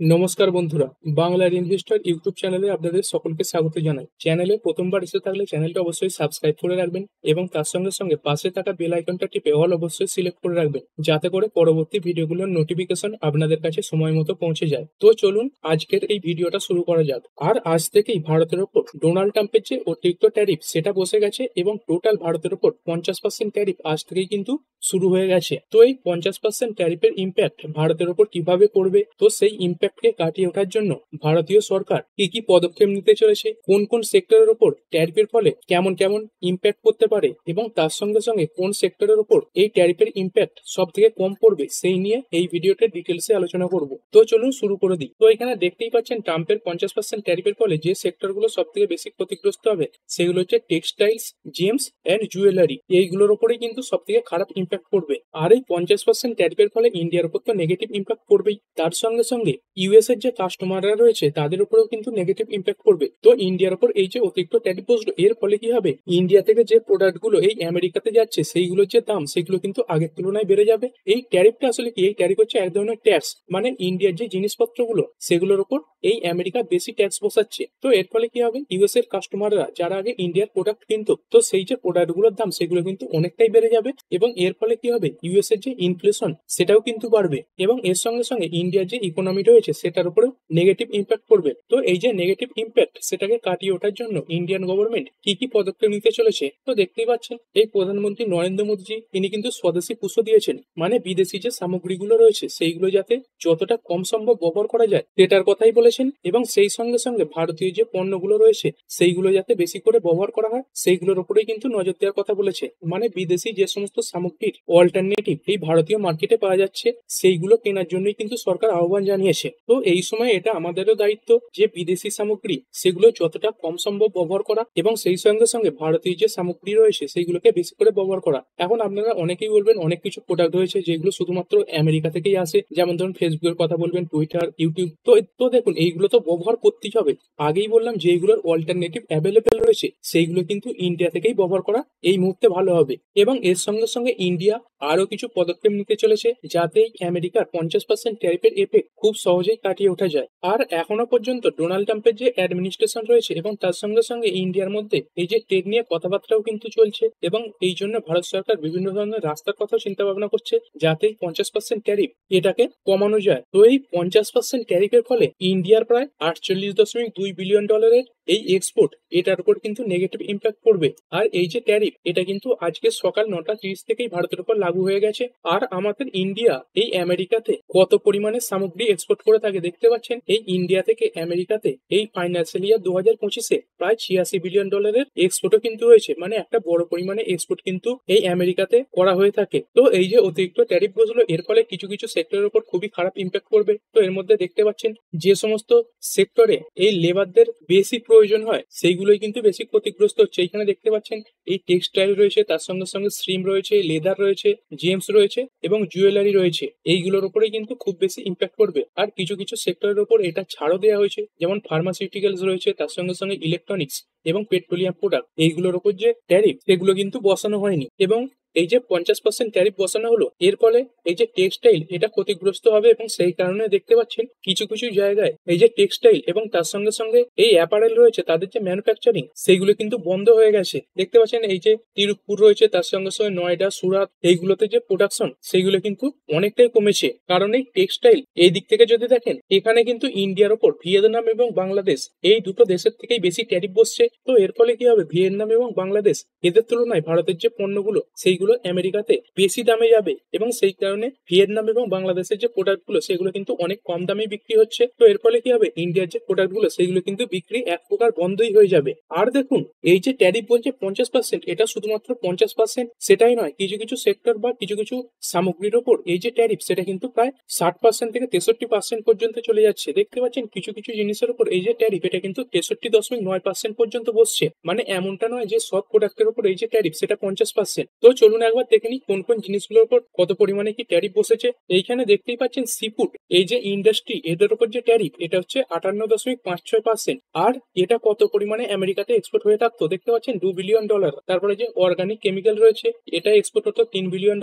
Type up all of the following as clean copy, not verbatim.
নমস্কার বন্ধুরা, বাংলার ইনভেস্টর ইউটিউব চ্যানেলে আপনাদের সকলকে স্বাগত জানাই। চ্যানেলে প্রথমবার এসে থাকলে চ্যানেলটা অবশ্যই সাবস্ক্রাইব করে রাখবেন এবং তার সঙ্গে সঙ্গে পাশে থাকা বেল আইকনটা টিপে অল অবশ্যই সিলেক্ট করে রাখবেন, যাতে করে পরবর্তী ভিডিওগুলোর নোটিফিকেশন আপনাদের কাছে সময় মতো পৌঁছে যায়। তো চলুন আজকের এই ভিডিওটা শুরু করা যাক। আর আজ থেকেই ভারতের ওপর ডোনাল্ড ট্রাম্পের যে অতিরিক্ত ট্যারিফ সেটা বসে গেছে এবং টোটাল ভারতের ওপর 50% ট্যারিফ আজ থেকেই কিন্তু শুরু হয়ে গেছে। তো এই 50% ট্যারিফের ইম্প্যাক্ট ভারতের ওপর কিভাবে পড়বে, তো সেই ইম্প্যাক্টকে কাটিয়ে ওঠার জন্য ভারতীয় সরকার কি কি পদক্ষেপ নিতে চলেছে, কোন কোন সেক্টরের ওপর ট্যারিফের ফলে কেমন কেমন ইম্প্যাক্ট করতে পারে এবং তার সঙ্গে সঙ্গে কোন সেক্টরের ওপর এই ট্যারিফের ইম্প্যাক্ট সব থেকে কম পড়বে, সেই নিয়ে এই ভিডিওতে ডিটেলসে আলোচনা করব। তো চলুন শুরু করে দিই। তো এখানে দেখতেই পাচ্ছেন ট্রাম্পের 50% ট্যারিফের ফলে যে সেক্টরগুলো সব থেকে বেশি ক্ষতিগ্রস্ত হবে সেগুলো হচ্ছে টেক্সটাইলস, জেমস এন্ড জুয়েলারি। এইগুলোর উপরেই কিন্তু সব থেকে খারাপ ইম্প্যাক্ট পড়বে। আর এই 50% ট্যারিফের ফলে ইন্ডিয়ার উপর তো নেগেটিভ ইম্প্যাক্ট পড়বেই, তার সঙ্গে সঙ্গে ইউএস এর যে কাস্টমাররা রয়েছে তাদের উপরেও কিন্তু নেগেটিভ ইম্প্যাক্ট পড়বে। তো ইন্ডিয়ার উপর এই যে অতিরিক্ত ট্যারিফ বসলো, এর ফলে কি হবে, ইন্ডিয়া থেকে যে প্রোডাক্ট গুলো এই আমেরিকাতে যাচ্ছে সেইগুলোর যে দাম সেগুলো কিন্তু আগের তুলনায় বেড়ে যাবে। এই ট্যারিফটা আসলে কি, এই ট্যারিফ হচ্ছে এক ধরনের ট্যাক্স, মানে ইন্ডিয়ার যে জিনিসপত্রগুলো সেগুলোর উপর এই আমেরিকা বেশি ট্যাক্স বসাচ্ছে। তো এর ফলে কি হবে, ইউএস এর কাস্টমাররা যারা আগে ইন্ডিয়ার প্রোডাক্ট কিনতো, তো সেই যে প্রোডাক্ট গুলোর দাম সেগুলো কিন্তু অনেকটাই বেড়ে যাবে এবং এর ফলে কি হবে, ইউএস এর যে ইনফ্লেশন সেটাও কিন্তু বাড়বে এবং এর সঙ্গে সঙ্গে ইন্ডিয়ার যে ইকোনমি রয়েছে সেটার উপরেও নেগেটিভ ইম্প্যাক্ট পড়বে। তো এই যে নেগেটিভ ইম্প্যাক্ট সেটাকে কাটিয়ে ওঠার জন্য ইন্ডিয়ান গভর্নমেন্ট কি কি পদক্ষেপ নিতে চলেছে, তো দেখতেই পাচ্ছেন এই প্রধানমন্ত্রী নরেন্দ্র মোদীজি তিনি কিন্তু স্বদেশি পুষো দিয়েছেন, মানে বিদেশি যে সামগ্রীগুলো রয়েছে সেইগুলো যাতে যতটা কম সম্ভব ব্যবহার করা যায় সেটার কথাই বলেছেন এবং সেই সঙ্গে সঙ্গে ভারতীয় যে পণ্যগুলো রয়েছে সেইগুলো যাতে বেশি করে ব্যবহার করা হয় সেইগুলোর উপরেই কিন্তু নজর দেওয়ার কথা বলেছে। মানে বিদেশি যে সমস্ত সামগ্রীর অল্টারনেটিভ এই ভারতীয় মার্কেটে পাওয়া যাচ্ছে সেইগুলো কেনার জন্যই কিন্তু সরকার আহ্বান জানিয়েছে। তো এই সময় এটা আমাদেরও দায়িত্ব যে বিদেশি সামগ্রী সেগুলো যতটা কম সম্ভব ব্যবহার করা এবং সেই সঙ্গে সঙ্গে ভারতীয় যে সামগ্রী রয়েছে সেইগুলোকে বেশি করে ব্যবহার করা। এখন আপনারা অনেকেই বলবেন অনেক কিছু প্রোডাক্ট রয়েছে যেগুলো শুধুমাত্র আমেরিকা থেকেই আসে, যেমন ধরুন ফেসবুকের কথা বলবেন, টুইটার, ইউটিউব। তো তো দেখুন এইগুলো তো ব্যবহার করতেই হবে। আগেই বললাম যে এইগুলোর অল্টারনেটিভ অ্যাভেলেবেল রয়েছে সেইগুলো কিন্তু ইন্ডিয়া থেকেই ব্যবহার করা এই মুহূর্তে ভালো হবে এবং এর সঙ্গে সঙ্গে ইন্ডিয়া আরো কিছু পদক্ষেপ নিতে চলেছে যাতে এই আমেরিকার 50% ট্যারিফের এফেক্ট খুব সহজেই কাটিয়ে ওঠা যায়। আর এখনো পর্যন্ত ডোনাল্ড ট্রাম্পের যে অ্যাডমিনিস্ট্রেশন রয়েছে এবং তার সঙ্গে সঙ্গে ইন্ডিয়ার মধ্যে এই যে ট্রেড নিয়ে কথাবার্তাও কিন্তু চলছে এবং এই জন্য ভারত সরকার বিভিন্ন ধরনের রাস্তার কথাও চিন্তা ভাবনা করছে যাতে এই 50% ট্যারিফ এটাকে কমানো যায়। তো এই 50% ট্যারিফের ফলে ইন্ডিয়ার প্রায় 48.2 বিলিয়ন ডলারের এই এক্সপোর্ট এটার উপর কিন্তু নেগেটিভ ইম্প্যাক্ট পড়বে। আর এই যে ট্যারিফ এটা কিন্তু আজকে সকাল 9:30 থেকেই ভারতের উপর লাগু হয়ে গেছে। আর আমাদের ইন্ডিয়া এই আমেরিকাতে কত পরিমাণে সামগ্রী এক্সপোর্ট করে থাকে দেখতে পাচ্ছেন। এই ইন্ডিয়া থেকে আমেরিকাতে এই ফাইন্যান্সিয়াল ইয়ার 2025-এ প্রায় 86 বিলিয়ন ডলারের এক্সপোর্টও কিন্তু হয়েছে, মানে একটা বড় পরিমাণে এক্সপোর্ট কিন্তু এই আমেরিকাতে করা হয়ে থাকে। তো এই যে অতিরিক্ত ট্যারিফ বসলো এর ফলে কিছু কিছু সেক্টরের উপর খুবই খারাপ ইম্প্যাক্ট পড়বে। তো এর মধ্যে দেখতে পাচ্ছেন যে সমস্ত সেক্টরে এই লেবারদের বেশি প্রয়োজন হয় সেইগুলোই কিন্তু বেশি ক্ষতিগ্রস্ত হচ্ছে। এখানে দেখতে পাচ্ছেন এই টেক্সটাইল রয়েছে, তার সঙ্গে সঙ্গে শ্রিম রয়েছে, লেদার রয়েছে, জেমস রয়েছে এবং জুয়েলারি রয়েছে। এইগুলোর উপরেই কিন্তু খুব বেশি ইম্প্যাক্ট পড়বে। আর কিছু কিছু সেক্টরের উপর এটা ছাড়ও দেওয়া হয়েছে, যেমন ফার্মাসিউটিক্যালস রয়েছে, তার সঙ্গে সঙ্গে ইলেকট্রনিক্স এবং পেট্রোলিয়াম প্রোডাক্ট। এইগুলোর উপর যে ট্যারিফ সেগুলো কিন্তু বসানো হয়নি এবং এই যে 50% ট্যারিফ বসানো হলো এর ফলে এই যে টেক্সটাইল এটা ক্ষতিগ্রস্ত হবে এবং সেই কারণে দেখতে পাচ্ছেন কিছু কিছু জায়গায় এই যে টেক্সটাইল এবং তার সঙ্গে সঙ্গে এই অ্যাপারেল রয়েছে তাদের যে ম্যানুফ্যাকচারিং সেইগুলো কিন্তু বন্ধ হয়ে গেছে। দেখতে পাচ্ছেন এই যে তিরুপুর রয়েছে, তার সঙ্গে সঙ্গে নয়ডা, সুরাত, এইগুলোতে যে প্রোডাকশন সেইগুলো কিন্তু অনেকটাই কমেছে। কারণ এই টেক্সটাইল এই দিক থেকে যদি দেখেন এখানে কিন্তু ইন্ডিয়ার ওপর ভিয়েতনাম এবং বাংলাদেশ এই দুটো দেশের থেকেই বেশি ট্যারিফ বসছে। তো এর ফলে কি হবে, ভিয়েতনাম এবং বাংলাদেশ এদের তুলনায় ভারতের যে পণ্যগুলো সেইগুলো আমেরিকাতে বেশি দামে যাবে এবং সেই কারণে ভিয়েতনাম এবং বাংলাদেশের যে প্রোডাক্ট গুলো সেগুলো কিন্তু অনেক কম দামে বিক্রি হচ্ছে। তো এর ফলে কি হবে, ইন্ডিয়ার যে প্রোডাক্ট গুলো সেগুলো কিন্তু বিক্রি এক প্রকার বন্ধই হয়ে যাবে। আর দেখুন এই যে ট্যারিফ বলছে 50%, এটা শুধুমাত্র 50% সেটাই নয়, কিছু কিছু সেক্টর বা কিছু কিছু সামগ্রীর ওপর এই যে ট্যারিফ সেটা কিন্তু প্রায় 60% থেকে 63% পর্যন্ত চলে যাচ্ছে। দেখতে পাচ্ছেন কিছু কিছু জিনিসের উপর এই যে ট্যারিফ এটা কিন্তু 63.9% পর্যন্ত বসছে। মানে এমনটা নয় যে সব প্রোডাক্টের উপর এই যে ট্যারিফ সেটা 50%। তো চলুন চলুন একবার দেখে নিই কোন কোন জিনিসগুলোর উপর কত পরিমাণে কি ট্যারিফ বসেছে। এইখানে দেখতেই পাচ্ছেন সিফুড এই যে ইন্ডাস্ট্রি এদের উপর যে ট্যারিফ এটা হচ্ছে 58.56%। আর এটা কত পরিমাণে আমেরিকাতে এক্সপোর্ট হয়ে থাকতো দেখতে পাচ্ছেন $2 বিলিয়ন। তারপরে যে অর্গানিক কেমিক্যাল রয়েছে এটা এক্সপোর্ট হতো $3 বিলিয়ন,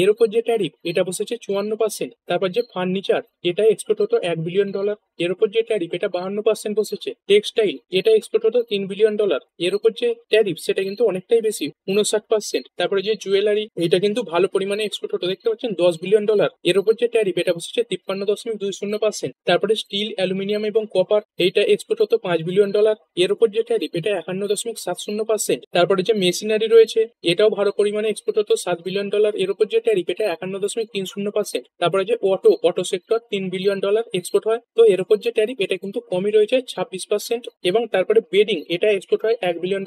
এর উপর যে ট্যারিফ এটা বসেছে 54%। তারপর যে ফার্নিচার এটা এক্সপোর্ট হতো $1 বিলিয়ন, এর উপর যে ট্যারিফ এটা 52% বসেছে। টেক্সটাইল এটা এক্সপোর্ট হতো $3 বিলিয়ন, এর উপর যে ট্যারিফ সেটা কিন্তু অনেকটাই বেশি 59%। তারপরে যে জুয়েলারি এটা কিন্তু ভালো পরিমাণে এক্সপোর্ট হতো দেখতে পাচ্ছেন $10 বিলিয়ন, এর উপর যে ট্যারিফ এটা বসেছে 53.20%। তারপরে স্টিল, অ্যালুমিনিয়াম এবং কপার এইটা এক্সপোর্ট হতো $5 বিলিয়ন, এর উপর যে ট্যারিফ এটা 51.70%। তারপরে যে মেশিনারি রয়েছে এটাও ভালো পরিমাণে এক্সপোর্ট হতো $7 বিলিয়ন, এর উপর যে ট্যারিফ এটা 51.30%। তারপরে যে অটো সেক্টর $3 বিলিয়ন এক্সপোর্ট হয়, তো এর উপর যে ট্যারিফ এটা কিন্তু কমই রয়েছে 26%। এবং তারপরে বেডিং এটা এক্সপোর্ট হয় $1 বিলিয়ন,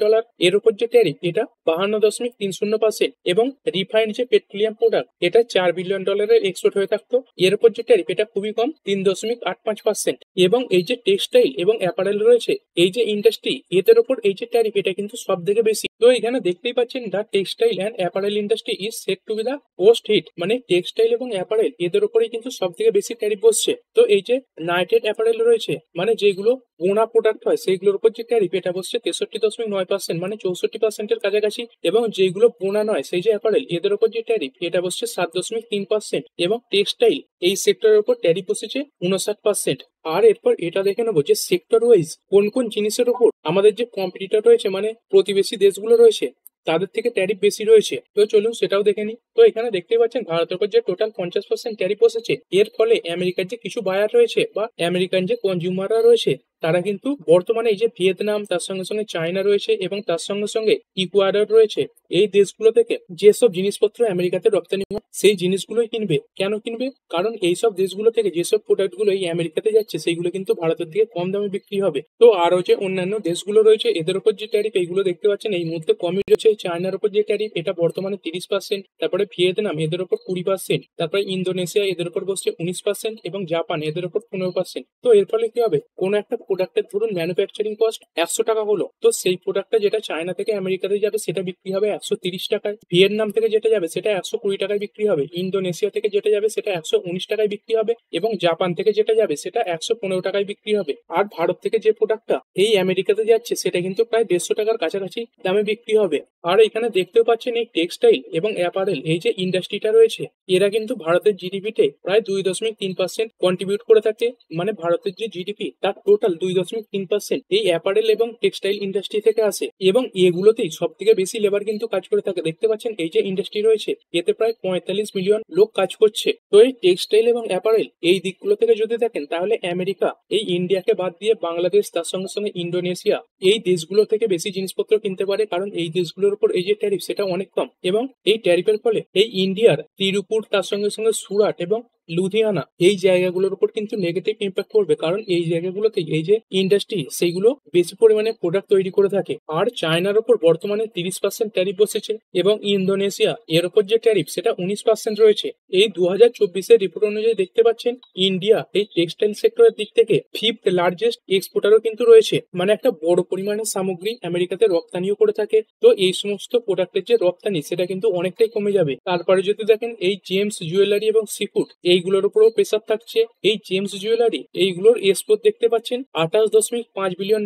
এর উপর যে ট্যারিফ এটা 52.30%। এবং রিফাইন্ড যে পেট্রোলিয়াম প্রোডাক্ট এটা $4 বিলিয়ন এক্সপোর্ট হয়ে থাকতো, এর উপর যে ট্যারিফ এটা খুবই কম 3.85%। এবং এই যে টেক্সটাইল এবং অ্যাপারেল রয়েছে এই যে ইন্ডাস্ট্রি এদের উপর এই যে ট্যারিফ এটা কিন্তু সব থেকে বেশি। তো এখানে দেখতেই পাচ্ছেন the textile and apparel industry is set to be the most hit, মানে টেক্সটাইল এবং অ্যাপারেল এদের উপরেই কিন্তু সব থেকে বেশি ট্যারিফ বসছে। তো এই যে নাইটেড অ্যাপারেল রয়েছে মানে যেগুলো বোনা প্রোডাক্ট হয় সেইগুলোর উপর যে ট্যারিফ এটা বসছে 63.9%, মানে 64%-এর কাছাকাছি। এবং যেগুলো বোনা নয় সেই যে অ্যাপারেল এদের উপর যে ট্যারিফ এটা বসছে 7.3%। এবং টেক্সটাইল এই সেক্টরের উপর ট্যারিফ বসেছে 59%। আর এরপর এটা দেখে নেবো যে সেক্টর ওয়াইজ কোন কোন জিনিসের উপর আমাদের যে কম্পিটিটর রয়েছে মানে প্রতিবেশী দেশগুলো রয়েছে তাদের থেকে ট্যারিফ বেশি রয়েছে। তো চলুন সেটাও দেখে নিই। তো এখানে দেখতে পাচ্ছেন ভারতের উপর যে টোটাল 50% ট্যারিফ বসেছে, এর ফলে আমেরিকার যে কিছু বায়ার রয়েছে বা আমেরিকান যে কনজিউমাররা রয়েছে তারা কিন্তু বর্তমানে এই যে ভিয়েতনাম, তার সঙ্গে সঙ্গে চায়না রয়েছে এবং তার সঙ্গে সঙ্গে ইকুয়াডর রয়েছে, এই দেশগুলো থেকে যেসব জিনিসপত্র আমেরিকাতে রপ্তানি হয় সেই জিনিসগুলোই কিনবে। কেন কিনবে? কারণ এইসব দেশগুলো থেকে যেসব প্রোডাক্ট গুলো এই আমেরিকাতে যাচ্ছে সেইগুলো কিন্তু ভারতের থেকে কম দামে বিক্রি হবে। তো আরো যে অন্যান্য দেশগুলো রয়েছে এদের উপর যে ট্যারিফ এইগুলো দেখতে পাচ্ছেন এই মুহূর্তে কমই রয়েছে। চায়নার উপর যে ট্যারিফ এটা বর্তমানে 30%, তারপরে ভিয়েতনাম এদের উপর 20%, তারপরে ইন্দোনেশিয়া এদের উপর বসছে 19% এবং জাপান এদের উপর 15%। তো এর ফলে কি হবে, কোন একটা প্রোডাক্টের ধরুন ম্যানুফ্যাকচারিং কস্ট 100 টাকা হলো, তো সেই প্রোডাক্টটা যেটা চায়না থেকে আমেরিকাতে যাবে সেটা বিক্রি হবে 130 টাকায়, ভিয়েতনাম থেকে যেটা যাবে সেটা 120 টাকায় বিক্রি হবে, ইন্দোনেশিয়া থেকে যেটা যাবে সেটা 119 টাকায় বিক্রি হবে এবং জাপান থেকে যেটা যাবে সেটা 115 টাকায় বিক্রি হবে। আর ভারত থেকে যে প্রোডাক্টটা এই আমেরিকাতে যাচ্ছে সেটা কিন্তু প্রায় 150 টাকার কাছাকাছি দামে বিক্রি হবে। আর এখানে দেখতেও পাচ্ছেন এই টেক্সটাইল এবং অ্যাপারেল এই যে ইন্ডাস্ট্রিটা রয়েছে এরা কিন্তু ভারতের জিডিপিতে প্রায় 2.3% কন্ট্রিবিউট করে থাকে, মানে ভারতের যে জিডিপি তার টোটাল 2.3% এই অ্যাপারেল এবং টেক্সটাইল ইন্ডাস্ট্রি থেকে আসে। এবং এগুলোতেই সব থেকে বেশি লেবার কিন্তু কাজ করে থাকে। দেখতে পাচ্ছেন এই যে ইন্ডাস্ট্রি রয়েছে এতে প্রায় 45 মিলিয়ন লোক কাজ করছে। তো এই টেক্সটাইল এবং অ্যাপারেল এই দিকগুলো থেকে যদি দেখেন তাহলে আমেরিকা এই ইন্ডিয়াকে বাদ দিয়ে বাংলাদেশ, তার সঙ্গে সঙ্গে ইন্দোনেশিয়া এই দেশগুলো থেকে বেশি জিনিসপত্র কিনতে পারে, কারণ এই দেশগুলোর উপর এই যে ট্যারিফ সেটা অনেক কম। এবং এই ট্যারিফের ফলে এই ইন্ডিয়ার তিরুপুর, তার সঙ্গে সঙ্গে সুরাট এবং লুধিয়ানা এই জায়গাগুলোর উপর কিন্তু নেগেটিভ ইম্প্যাক্ট করবে, কারণ এই জায়গাগুলোতে এই যে ইন্ডাস্ট্রি সেইগুলো বেশি পরিমাণে প্রোডাক্ট তৈরি করে থাকে। আর চায়নার উপর বর্তমানে 30% ট্যারিফ বসেছে এবং ইন্দোনেশিয়া এর উপর যে ট্যারিফ সেটা 19% রয়েছে। এই 2024-এর রিপোর্ট অনুযায়ী দেখতে পাচ্ছেন ইন্ডিয়া এই টেক্সটাইল সেক্টরের দিক থেকে 5th লার্জেস্ট এক্সপোর্টারও কিন্তু রয়েছে, মানে একটা বড় পরিমাণে সামগ্রী আমেরিকাতে রপ্তানিও করে থাকে। তো এই সমস্ত প্রোডাক্টের যে রপ্তানি সেটা কিন্তু অনেকটাই কমে যাবে। তারপরে যদি দেখেন এই জেমস জুয়েলারি এবং সিফুড এইগুলোর উপরও প্রেসার থাকছে। এই জেমস জুয়েলারি এইগুলোর এক্সপোর্ট দেখতে পাচ্ছেন $28.5 বিলিয়ন,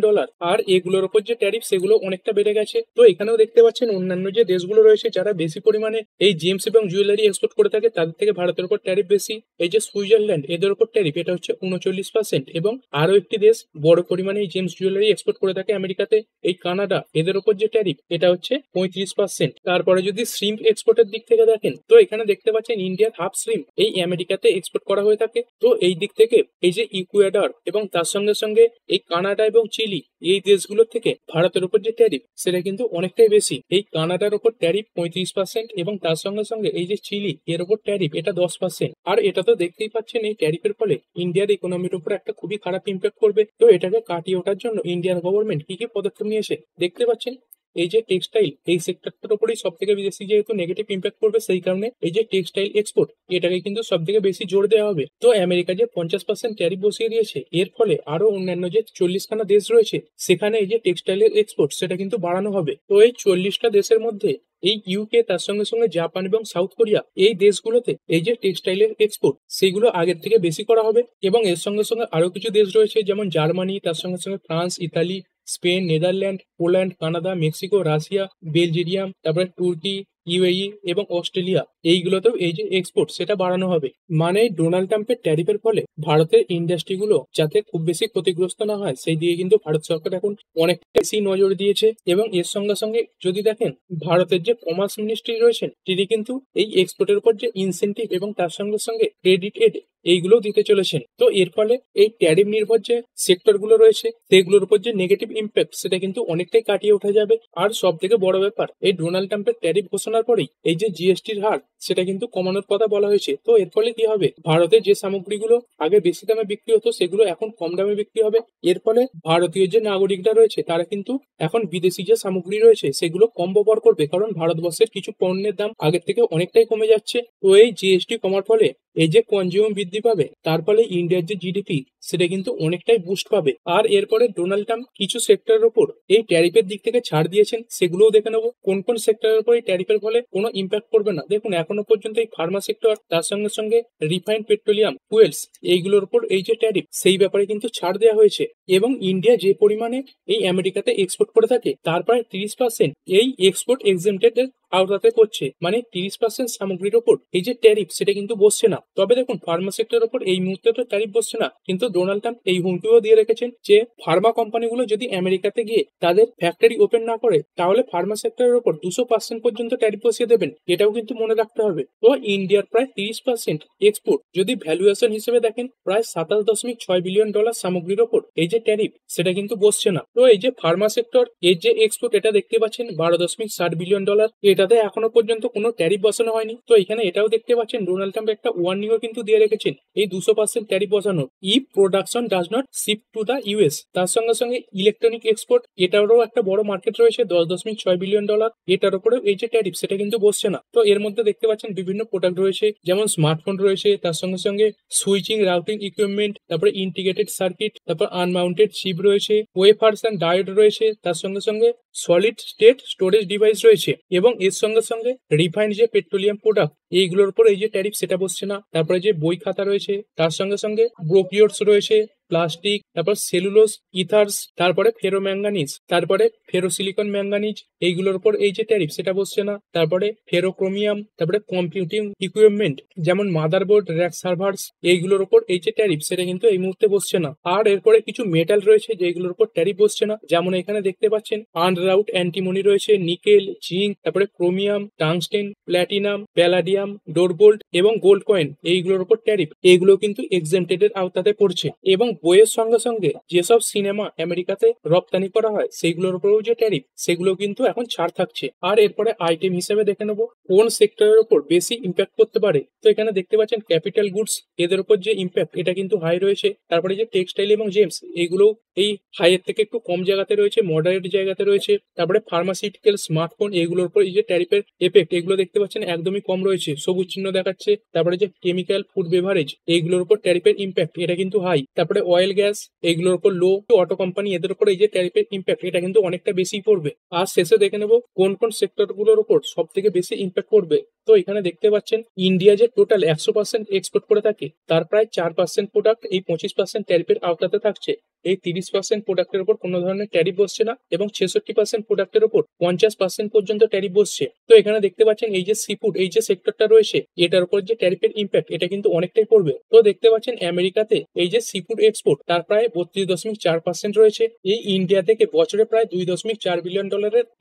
আর এগুলোর উপর যে ট্যারিফ সেগুলো অনেকটা বেড়ে গেছে। তো এখানেও দেখতে পাচ্ছেন অন্যান্য যে দেশগুলো রয়েছে যারা বেশি পরিমাণে এই জেমস এবং জুয়েলারি এক্সপোর্ট করে থাকে তাদের থেকে ভারতের উপর ট্যারিফ বেশি। এই যে সুইজারল্যান্ড এদের উপর ট্যারিফ এটা হচ্ছে 39%। এবং আরো একটি দেশ বড় পরিমাণে এই জেমস জুয়েলারি এক্সপোর্ট করে থাকে আমেরিকাতে, এই কানাডা এদের উপর যে ট্যারিফ এটা হচ্ছে 35%। তারপরে যদি শ্রিম্প এক্সপোর্টের দিক থেকে দেখেন তো এখানে দেখতে পাচ্ছেন ইন্ডিয়ার হাফ শ্রিম্প এই আমেরিকাতে এক্সপোর্ট করা হয়ে থাকে। তো এই দিক থেকে এই যে ইকুয়েডর এবং তার সঙ্গে সঙ্গে এই কানাডা এবং চিলি এই দেশগুলোর থেকে ভারতের উপর যে ট্যারিফ সেটা কিন্তু অনেকটাই বেশি। এই কানাডার উপর ট্যারিফ 35% এবং তার সঙ্গে সঙ্গে এই যে চিলি এর উপর ট্যারিফ এটা 10%। আর এটা তো দেখতেই পাচ্ছেন এই ট্যারিফের ফলে ইন্ডিয়ার ইকোনমির উপর একটা খুবই খারাপ ইম্প্যাক্ট করবে। তো এটাকে কাটিয়ে ওঠার জন্য ইন্ডিয়ান গভর্নমেন্ট কি কি পদক্ষেপ নিয়েছে দেখতে পাচ্ছেন। এই যে টেক্সটাইল এই সেক্টরটার উপরেই সব থেকে বেশি যেহেতু নেগেটিভ ইম্প্যাক্ট করবে সেই কারণে এই যে টেক্সটাইল এক্সপোর্ট এটাকে কিন্তু সব থেকে বেশি জোর দেওয়া হবে। তো আমেরিকা যে 50% ট্যারিফ বসিয়ে দিয়েছে এর ফলে আরো অন্যান্য যে 40খানা দেশ রয়েছে সেখানে এই যে টেক্সটাইলের এক্সপোর্ট সেটা কিন্তু বাড়ানো হবে। তো এই 40টা দেশের মধ্যে এই ইউকে তার সঙ্গে সঙ্গে জাপান এবং সাউথ কোরিয়া এই দেশগুলোতে এই যে টেক্সটাইলের এক্সপোর্ট সেগুলো আগের থেকে বেশি করা হবে। এবং এর সঙ্গে সঙ্গে আরো কিছু দেশ রয়েছে যেমন জার্মানি, তার সঙ্গে সঙ্গে France, Italy, Spain, Netherland, Poland, Canada, Mexico, Russia, Belgium, তারপরে তুর্কি, ইউএই এবং অস্ট্রেলিয়া এইগুলোতেও এই যে এক্সপোর্ট সেটা বাড়ানো হবে। মানে ডোনাল্ড ট্রাম্পের ট্যারিফের ফলে ভারতের ইন্ডাস্ট্রিগুলো যাতে খুব বেশি ক্ষতিগ্রস্ত না হয় সেই দিকে কিন্তু ভারত সরকার এখন অনেক বেশি নজর দিয়েছে। এবং এর সঙ্গে সঙ্গে যদি দেখেন ভারতের যে কমার্স মিনিস্ট্রি রয়েছেন তিনি কিন্তু এই এক্সপোর্টের উপর যে ইনসেন্টিভ এবং তার সঙ্গে সঙ্গে ক্রেডিট এড এইগুলো দিতে চলেছেন। তো এর ফলে এই ট্যারিফ নির্ভর যে সেক্টর গুলো রয়েছে সেগুলোর উপর যে নেগেটিভ ইম্প্যাক্ট সেটা কিন্তু অনেকটাই কাটিয়ে ওঠা যাবে। আর সব থেকে বড় ব্যাপার এই ডোনাল্ড ট্রাম্পের ট্যারিফ ঘোষণার পরেই এই যে জিএসটির হার সেটা কিন্তু কমানোর কথা বলা হয়েছে। তো এর ফলে কি হবে, ভারতের যে সামগ্রীগুলো আগে বেশি দামে বিক্রি হতো সেগুলো এখন কম দামে বিক্রি হবে। এর ফলে ভারতীয় যে নাগরিকরা রয়েছে তারা কিন্তু এখন বিদেশি যে সামগ্রী রয়েছে সেগুলো কম ব্যবহার করবে, কারণ ভারতবর্ষের কিছু পণ্যের দাম আগের থেকে অনেকটাই কমে যাচ্ছে। তো এই জিএসটি কমার ফলে এই যে কনজিউম বৃদ্ধি পাবে তার ফলে ইন্ডিয়ার যে জিডিপি সেটা কিন্তু অনেকটাই বুস্ট পাবে। আর এরপরে ডোনাল্ড ট্রাম্প কিছু সেক্টরের উপর এই ট্যারিফের দিক থেকে ছাড় দিয়েছেন, সেগুলোও দেখে নেবো কোন কোন সেক্টরের উপর এই ট্যারিফের ফলে কোনো ইম্প্যাক্ট করবে না। দেখুন এখনো পর্যন্ত এই ফার্মা সেক্টর, তার সঙ্গে সঙ্গে রিফাইন্ড পেট্রোলিয়াম ফুয়েলস এইগুলোর উপর এই যে ট্যারিফ সেই ব্যাপারে কিন্তু ছাড় দেওয়া হয়েছে। এবং ইন্ডিয়া যে পরিমাণে এই আমেরিকাতে এক্সপোর্ট করে থাকে তার প্রায় 30% এই এক্সপোর্ট এক্সেম্পটেড আওতাতে করছে। মানে 30% সামগ্রীর ওপর এই যে ট্যারিফ সেটা কিন্তু বসছে না। তবে দেখুন ফার্মা সেক্টরের ওপর এই মুহূর্তে তো ট্যারিফ বসছে না, কিন্তু ডোনাল্ড ট্রাম্প এই হুমকিও দিয়ে রেখেছেন যে ফার্মা কোম্পানিগুলো যদি আমেরিকাতে গিয়ে তাদের ফ্যাক্টরি ওপেন না করে তাহলে ফার্মা সেক্টরের ওপর 200% পর্যন্ত ট্যারিফ বসিয়ে দেবেন। এটাও কিন্তু মনে রাখতে হবে। তো ইন্ডিয়ার প্রায় 30% এক্সপোর্ট যদি ভ্যালুয়েশন হিসেবে দেখেন প্রায় $27.6 বিলিয়ন সামগ্রীর ওপর এই যে ট্যারিফ সেটা কিন্তু বসছে না। তো এই যে ফার্মা সেক্টর এর যে এক্সপোর্ট এটা দেখতে পাচ্ছেন $12.60 বিলিয়ন, এটাতে এখনো পর্যন্ত কোনো ট্যারিফ বসানো হয়নি। তো এখানে এটাও দেখতে পাচ্ছেন ডোনাল্ড ট্রাম্প একটা ওয়ার্নিংও কিন্তু দিয়ে রেখেছেন এই 200% ট্যারিফ বসানো, if production does not ship to the US. তার সঙ্গে সঙ্গে ইলেকট্রনিক এক্সপোর্ট এটারও একটা বড় মার্কেট রয়েছে $10.6 বিলিয়ন, এটার উপরেও এই যে ট্যারিফ সেটা কিন্তু বসছে না। তো এর মধ্যে দেখতে পাচ্ছেন বিভিন্ন প্রোডাক্ট রয়েছে যেমন স্মার্টফোন রয়েছে, তার সঙ্গে সঙ্গে সুইচিং রাউটিং ইকুইপমেন্ট, তারপরে ইন্টিগ্রেটেড সার্কিট, তারপর আনমাউন্টেড চিপ রয়েছে, ওয়েফার্স এন্ড ডায়োড রয়েছে, তার সঙ্গে সঙ্গে সলিড স্টেট স্টোরেজ ডিভাইস রয়েছে। এবং এর সঙ্গে সঙ্গে রিফাইন্ড যে পেট্রোলিয়াম প্রোডাক্ট এইগুলোর উপর এই যে ট্যারিফ সেটা বসছে না। তারপরে যে বই খাতা রয়েছে তার সঙ্গে সঙ্গে ব্রোকিওটস রয়েছে, প্লাস্টিক, তারপর সেলুলোজ, ইথার্স, তারপরে ফেরোম্যাঙ্গানিজ, তারপরে ফেরোসিলিকন ম্যাঙ্গানিজ এইগুলোর উপর এই যে ট্যারিফ সেটা বসছে না। তারপরে ফেরোক্রোমিয়াম, তারপরে কম্পিউটিং ইকুইপমেন্ট যেমন মাদারবোর্ড, র্যাক সার্ভার্স এইগুলোর উপর এই যে ট্যারিফ সেটা কিন্তু এই মুহূর্তে বসছে না। আর এরপরে কিছু মেটাল রয়েছে যেগুলোর উপর ট্যারিফ বসছে না, যেমন এখানে দেখতে পাচ্ছেন আনরাউট অ্যান্টিমনি রয়েছে, নিকেল, জিঙ্ক, তারপরে ক্রোমিয়াম, টাংস্টেন, প্ল্যাটিনাম, প্যালাডিয়াম, ডোরবোল্ট এবং গোল্ড কয়েন এইগুলোর উপর ট্যারিফ এইগুলো কিন্তু এক্সেম্পটেড এর আওতাতে পড়ছে। এবং বইয়ের সঙ্গে সঙ্গে যেসব সিনেমা আমেরিকাতে রপ্তানি করা হয় সেইগুলোর উপরেও যে ট্যারিফ সেগুলো কিন্তু এখন ছাড় থাকছে। আর এরপরে আইটেম হিসেবে দেখে নেবো কোন সেক্টরের উপর বেশি ইম্প্যাক্ট করতে পারে। তো এখানে দেখতে পাচ্ছেন ক্যাপিটাল গুডস এদের উপর যে ইম্প্যাক্ট এটা কিন্তু হাই রয়েছে। তারপরে যে টেক্সটাইল এবং জেমস এইগুলো এই হাইয়ের থেকে একটু কম জায়গাতে রয়েছে, মডারেট জায়গাতে রয়েছে। তারপরে ফার্মাসিউটিক্যাল, স্মার্টফোন এইগুলোর উপর এই যে ট্যারিফের এফেক্ট এগুলো দেখতে পাচ্ছেন একদমই কম রয়েছে, সবুজ চিহ্ন দেখাচ্ছে। তারপরে যে কেমিক্যাল, ফুড, বেভারেজ এইগুলোর উপর ট্যারিফের ইম্প্যাক্ট এটা কিন্তু হাই। তারপরে অয়েল, গ্যাস এইগুলোর উপর লো। অটো কোম্পানি এদের উপর এই যে ট্যারিফের ইম্প্যাক্ট এটা কিন্তু অনেকটা বেশি পড়বে। আর শেষে দেখে নেবো কোন কোন সেক্টর গুলোর উপর সব থেকে বেশি ইম্প্যাক্ট পড়বে। তো এখানে দেখতে পাচ্ছেন ইন্ডিয়া যে টোটাল 100% এক্সপোর্ট করে থাকে তার প্রায় 4% প্রোডাক্ট এই 25% ট্যারিফের আওতাতে থাকছে। এই 30% প্রোডাক্টের উপর কোনো ধরনের ট্যারিফ বসছে না এবং 66% প্রোডাক্টের উপর 50% পর্যন্ত ট্যারিফ বসছে। তো এখানে দেখতে পাচ্ছেন এই যে সিফুড এই যে সেক্টরটা রয়েছে এটার উপর যে ট্যারিফের ইম্প্যাক্ট এটা কিন্তু অনেকটাই পড়বে। তো দেখতে পাচ্ছেন আমেরিকাতে এই যে সিফুড এক্সপোর্ট তার প্রায় 32.4% রয়েছে। এই ইন্ডিয়া থেকে বছরে প্রায় $2.4 বিলিয়ন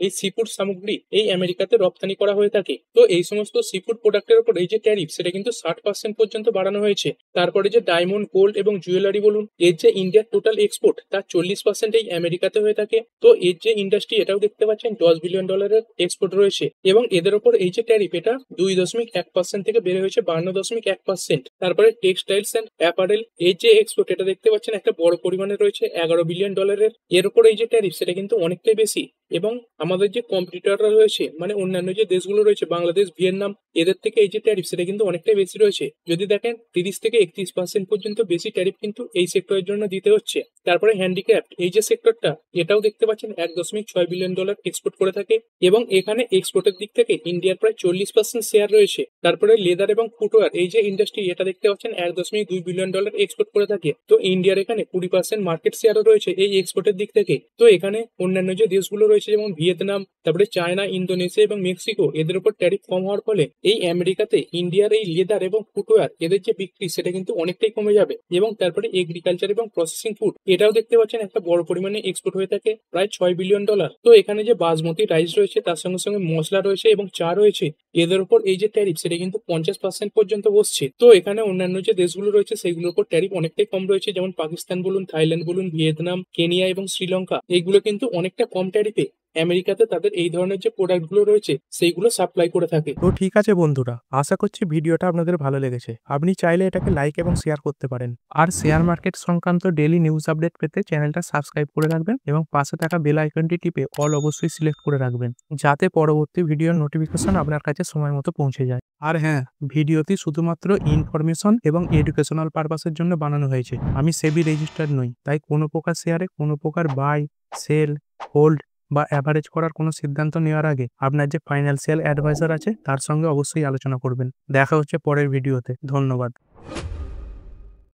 এই সিফুড সামগ্রী এই আমেরিকাতে রপ্তানি করা হয়ে থাকে। তো এই সমস্ত সিফুড প্রোডাক্টের উপর এই যে ট্যারিফ সেটা কিন্তু 60% পর্যন্ত বাড়ানো হয়েছে। তারপরে যে ডায়মন্ড, গোল্ড এবং জুয়েলারি বলুন এর যে ইন্ডিয়ার টোটাল এক্সপোর্ট তার 40% এই আমেরিকাতে হয়ে থাকে। তো এর যে ইন্ডাস্ট্রি এটাও দেখতে পাচ্ছেন $10 বিলিয়ন এক্সপোর্ট রয়েছে এবং এদের উপর এই যে ট্যারিফ এটা 2.1% থেকে বেড়ে হয়েছে 52.1%। তারপরে টেক্সটাইলস এন্ড অ্যাপারেল এর যে এক্সপোর্ট এটা দেখতে পাচ্ছেন একটা বড় পরিমাণে রয়েছে $11 বিলিয়ন। এর উপর এই যে ট্যারিফ সেটা কিন্তু অনেকটাই বেশি এবং আমাদের যে কম্পিটিটররা রয়েছে মানে অন্যান্য যে দেশগুলো রয়েছে বাংলাদেশ, ভিয়েতনাম, এদের থেকে এই যে ট্যারিফ সেটা কিন্তু অনেকটাই বেশি রয়েছে। যদি দেখেন 30 থেকে 31% পর্যন্ত বেশি ট্যারিফ কিন্তু এই সেক্টরের জন্য দিতে হচ্ছে। তারপরে হ্যান্ডিক্রাফট এই যে সেক্টরটা, এটাও দেখতে পাচ্ছেন $1.6 বিলিয়ন এক্সপোর্ট করে থাকে এবং এখানে এক্সপোর্টের দিক থেকে ইন্ডিয়ার প্রায় 40% শেয়ার রয়েছে। তারপরে লেদার এবং ফুটওয়্যার এই যে ইন্ডাস্ট্রি, এটা দেখতে পাচ্ছেন $1.2 বিলিয়ন এক্সপোর্ট করে থাকে। তো ইন্ডিয়ার এখানে 20% মার্কেট শেয়ারও রয়েছে এই এক্সপোর্টের দিক থেকে। তো এখানে অন্যান্য যে দেশগুলো রয়েছে যেমন ভিয়েতনাম, তারপরে চায়না, ইন্দোনেশিয়া এবং মেক্সিকো, এদের উপর ট্যারিফ কম হওয়ার ফলে এই আমেরিকাতে ইন্ডিয়ার এই লেদার এবং ফুটওয়্যার এদের যে বিক্রি সেটা কিন্তু অনেকটাই কমে যাবে। এবং তারপরে এগ্রিকালচার এবং প্রসেসিং ফুড, এটাও দেখতে পাচ্ছেন একটা বড় পরিমাণে এক্সপোর্ট হয়ে থাকে, প্রায় $6 বিলিয়ন। তো এখানে যে বাসমতি রাইস রয়েছে তার সঙ্গে সঙ্গে মশলা রয়েছে এবং চা রয়েছে, এদের উপর এই যে ট্যারিফ সেটা কিন্তু 50% পর্যন্ত বসছে। তো এখানে অন্যান্য যে দেশগুলো রয়েছে সেগুলোর উপর ট্যারিফ অনেকটাই কম রয়েছে, যেমন পাকিস্তান বলুন, থাইল্যান্ড বলুন, ভিয়েতনাম, কেনিয়া এবং শ্রীলঙ্কা, এইগুলো কিন্তু অনেকটা কম ট্যারিফে আমেরিকাতে তাদের এই ধরনের যে প্রোডাক্টগুলো রয়েছে সেইগুলো সাপ্লাই করে থাকে। তো ঠিক আছে বন্ধুরা, আশা করছি ভিডিওটা আপনাদের ভালো লেগেছে। আপনি চাইলে এটাকে লাইক এবং শেয়ার করতে পারেন। আর শেয়ার মার্কেট সংক্রান্ত ডেইলি নিউজ আপডেট পেতে চ্যানেলটা সাবস্ক্রাইব করে রাখবেন এবং পাশে থাকা বেল আইকনটি টিপে অল অবশ্যই সিলেক্ট করে রাখবেন, যাতে পরবর্তী ভিডিওর নোটিফিকেশন আপনার কাছে সময় মতো পৌঁছে যায়। আর হ্যাঁ, ভিডিওটি শুধুমাত্র ইনফরমেশন এবং এডুকেশনাল পারপাসের জন্য বানানো হয়েছে। আমি সেবি রেজিস্টার্ড নই, তাই কোনো প্রকার শেয়ারে কোনো প্রকার বাই, সেল, হোল্ড বা অ্যাভারেজ করার কোনো সিদ্ধান্ত নেওয়ার আগে আপনার যে ফাইন্যান্সিয়াল অ্যাডভাইজার আছে তার সঙ্গে অবশ্যই আলোচনা করবেন। দেখা হচ্ছে পরের ভিডিওতে। ধন্যবাদ।